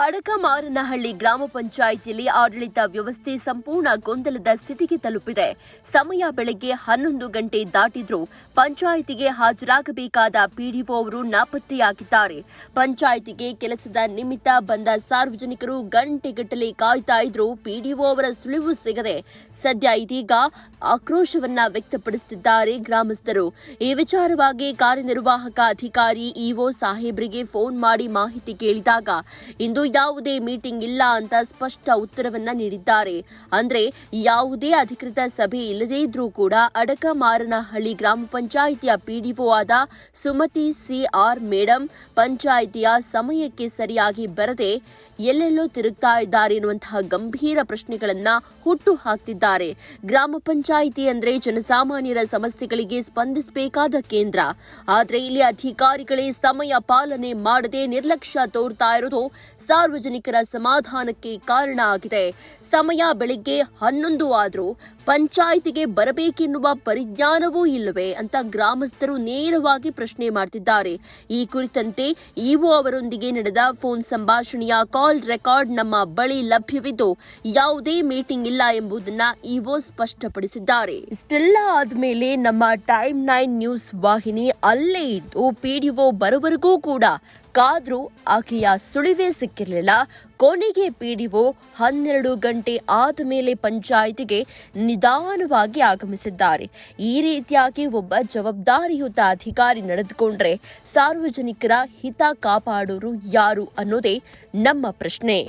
ಅಡಕಮಾರನಹಳ್ಳಿ ಗ್ರಾಮ ಪಂಚಾಯಿತಿಯಲ್ಲಿ ಆಡಳಿತ ವ್ಯವಸ್ಥೆ ಸಂಪೂರ್ಣ ಗೊಂದಲದ ಸ್ಥಿತಿಗೆ ತಲುಪಿದೆ. ಸಮಯ ಬೆಳಗ್ಗೆ 11 ಗಂಟೆ ದಾಟಿದ್ರೂ ಪಂಚಾಯಿತಿಗೆ ಹಾಜರಾಗಬೇಕಾದ ಪಿಡಿಒ ಅವರು ನಾಪತ್ತೆಯಾಗಿದ್ದಾರೆ. ಪಂಚಾಯಿತಿಗೆ ಕೆಲಸದ ನಿಮಿತ್ತ ಬಂದ ಸಾರ್ವಜನಿಕರು ಗಂಟೆಗಟ್ಟಲೆ ಕಾಯ್ತಾ ಇದ್ರೂ ಪಿಡಿಒ ಅವರ ಸುಳಿವು ಸಿಗದೆ ಸದ್ಯ ಇದೀಗ ಆಕ್ರೋಶವನ್ನ ವ್ಯಕ್ತಪಡಿಸುತ್ತಿದ್ದಾರೆ ಗ್ರಾಮಸ್ಥರು. ಈ ವಿಚಾರವಾಗಿ ಕಾರ್ಯನಿರ್ವಾಹಕ ಅಧಿಕಾರಿ ಇಒ ಸಾಹೇಬ್ರಿಗೆ ಫೋನ್ ಮಾಡಿ ಮಾಹಿತಿ ಕೇಳಿದಾಗ ಇಂದು ಯಾವುದೇ ಮೀಟಿಂಗ್ ಇಲ್ಲ ಅಂತ ಸ್ಪಷ್ಟ ಉತ್ತರವನ್ನ ನೀಡಿದ್ದಾರೆ. ಅಂದ್ರೆ ಯಾವುದೇ ಅಧಿಕೃತ ಸಭೆ ಇಲ್ಲದೇ ಇದ್ರೂ ಕೂಡ ಅಡಕಮಾರನಹಳ್ಳಿ ಗ್ರಾಮ ಪಂಚಾಯಿತಿಯ ಪಿಡಿಒ ಆದ ಸುಮತಿ ಸಿಆರ್ ಮೇಡಂ ಪಂಚಾಯಿತಿಯ ಸಮಯಕ್ಕೆ ಸರಿಯಾಗಿ ಬರದೆ ಎಲ್ಲೆಲ್ಲೋ ತಿರುಗ್ತಾ ಇದ್ದಾರೆ ಎನ್ನುವಂತಹ ಗಂಭೀರ ಪ್ರಶ್ನೆಗಳನ್ನ ಹುಟ್ಟು ಹಾಕ್ತಿದ್ದಾರೆ. ಗ್ರಾಮ ಪಂಚಾಯಿತಿ ಅಂದ್ರೆ ಜನಸಾಮಾನ್ಯರ ಸಮಸ್ಯೆಗಳಿಗೆ ಸ್ಪಂದಿಸಬೇಕಾದ ಕೇಂದ್ರ. ಆದ್ರೆ ಇಲ್ಲಿ ಅಧಿಕಾರಿಗಳೇ ಸಮಯ ಪಾಲನೆ ಮಾಡದೆ ನಿರ್ಲಕ್ಷ್ಯ ತೋರ್ತಾ ಇರೋದು ಸಾರ್ವಜನಿಕರ ಸಮಾಧಾನಕ್ಕೆ ಕಾರಣ ಆಗಿದೆ. ಸಮಯ ಬೆಳಿಗ್ಗೆ 11 ಆದ್ರೂ ಪಂಚಾಯಿತಿಗೆ ಬರಬೇಕೆನ್ನುವ ಪರಿಜ್ಞಾನವೂ ಇಲ್ಲವೇ ಅಂತ ಗ್ರಾಮಸ್ಥರು ನೇರವಾಗಿ ಪ್ರಶ್ನೆ ಮಾಡ್ತಿದ್ದಾರೆ. ಈ ಕುರಿತಂತೆ ಇಒ ಅವರೊಂದಿಗೆ ನಡೆದ ಫೋನ್ ಸಂಭಾಷಣೆಯ ಕಾಲ್ ರೆಕಾರ್ಡ್ ನಮ್ಮ ಬಳಿ ಲಭ್ಯವಿದ್ದು ಯಾವುದೇ ಮೀಟಿಂಗ್ ಇಲ್ಲ ಎಂಬುದನ್ನ ಇಒ ಸ್ಪಷ್ಟಪಡಿಸಿದ್ದಾರೆ. ಇಷ್ಟೆಲ್ಲ ಆದ್ಮೇಲೆ ನಮ್ಮ ಟೈಮ್ 9 ನ್ಯೂಸ್ ವಾಹಿನಿ ಅಲ್ಲೇ ಇದ್ದು ಪಿಡಿಒ ಬರುವವರೆಗೂ ಕೂಡ ಕಾದ್ರೂ ಆಕೆಯ ಸುಳಿವೇ ಸಿಕ್ಕಿರಲಿಲ್ಲ. ಕೊನೆಗೆ ಪಿಡಿಒ 12 ಗಂಟೆ ಆದ ಮೇಲೆ ಪಂಚಾಯಿತಿಗೆ ನಿಧಾನವಾಗಿ ಆಗಮಿಸಿದ್ದಾರೆ. ಈ ರೀತಿಯಾಗಿ ಒಬ್ಬ ಜವಾಬ್ದಾರಿಯುತ ಅಧಿಕಾರಿ ನಡೆದುಕೊಂಡ್ರೆ ಸಾರ್ವಜನಿಕರ ಹಿತ ಕಾಪಾಡೋರು ಯಾರು ಅನ್ನೋದೇ ನಮ್ಮ ಪ್ರಶ್ನೆ.